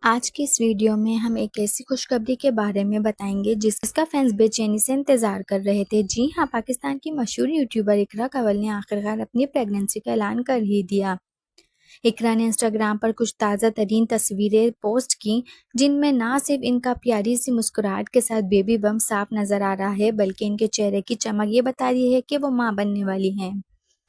آج کی اس ویڈیو میں ہم ایک ایسی خوشخبری کے بارے میں بتائیں گے جس کا فینس بے چینی سے انتظار کر رہے تھے۔ جی ہاں، پاکستان کی مشہور یوٹیوبر اقرا کنول نے آخرکار اپنی پریگننسی کا اعلان کر ہی دیا۔ اقرا نے انسٹاگرام پر کچھ تازہ ترین تصویریں پوسٹ کی جن میں نہ صرف ان کا پیاری سی مسکراہٹ کے ساتھ بیبی بم صاف نظر آ رہا ہے بلکہ ان کے چہرے کی چمک یہ بتا رہی ہے کہ وہ ماں بننے والی ہیں۔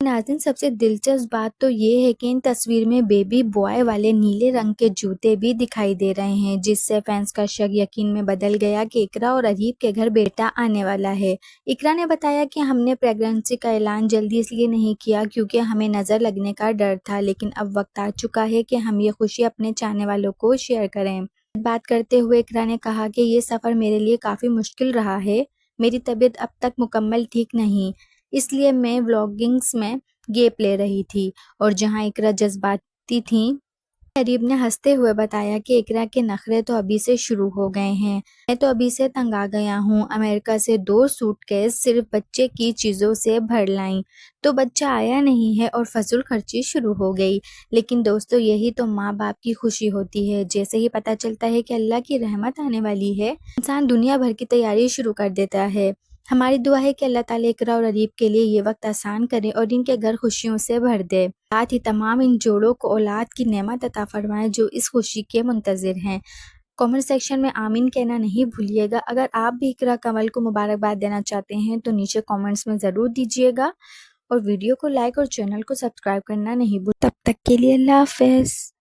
ناظرین، سب سے دلچسپ بات تو یہ ہے کہ ان تصویر میں بیبی بوائے والے نیلے رنگ کے جوتے بھی دکھائی دے رہے ہیں، جس سے فینس کا شک یقین میں بدل گیا کہ اقرا اور اریب کے گھر بیٹا آنے والا ہے۔ اقرا نے بتایا کہ ہم نے پریگننسی کا اعلان جلدی اس لیے نہیں کیا کیونکہ ہمیں نظر لگنے کا ڈر تھا، لیکن اب وقت آ چکا ہے کہ ہم یہ خوشی اپنے چاہنے والوں کو شیئر کریں۔ بات کرتے ہوئے اقرا نے کہا کہ یہ سفر میرے لیے کافی مشکل رہا ہے۔ میری طبیعت اب تک مکمل ٹھیک نہیں، اس لیے میں ولاگنگز میں گیپ لے رہی تھی۔ اور جہاں اقرا جذباتی تھیں، اریب نے ہنستے ہوئے بتایا کہ اقرا کے نخرے تو ابھی سے شروع ہو گئے ہیں۔ میں تو ابھی سے تنگ آ گیا ہوں۔ امریکہ سے 2 سوٹ کیس صرف بچے کی چیزوں سے بھر لائیں تو بچہ آیا نہیں ہے اور فضول خرچی شروع ہو گئی۔ لیکن دوستو، یہی تو ماں باپ کی خوشی ہوتی ہے۔ جیسے ہی پتہ چلتا ہے کہ اللہ کی رحمت آنے والی ہے، انسان دنیا بھر کی تیاری شروع کر دیتا ہے۔ ہماری دعا ہے کہ اللہ تعالیٰ اقرا اور اریب کے لیے یہ وقت آسان کرے اور ان کے گھر خوشیوں سے بھر دے۔ ساتھ ہی تمام ان جوڑوں کو اولاد کی نعمت عطا فرمائے جو اس خوشی کے منتظر ہیں۔ کامنٹ سیکشن میں آمین کہنا نہیں بھولیے گا۔ اگر آپ بھی اقرا کنول کو مبارکباد دینا چاہتے ہیں تو نیچے کامنٹس میں ضرور دیجیے گا، اور ویڈیو کو لائک اور چینل کو سبسکرائب کرنا نہیں بھولیں۔ تب تک کے لیے اللہ حافظ۔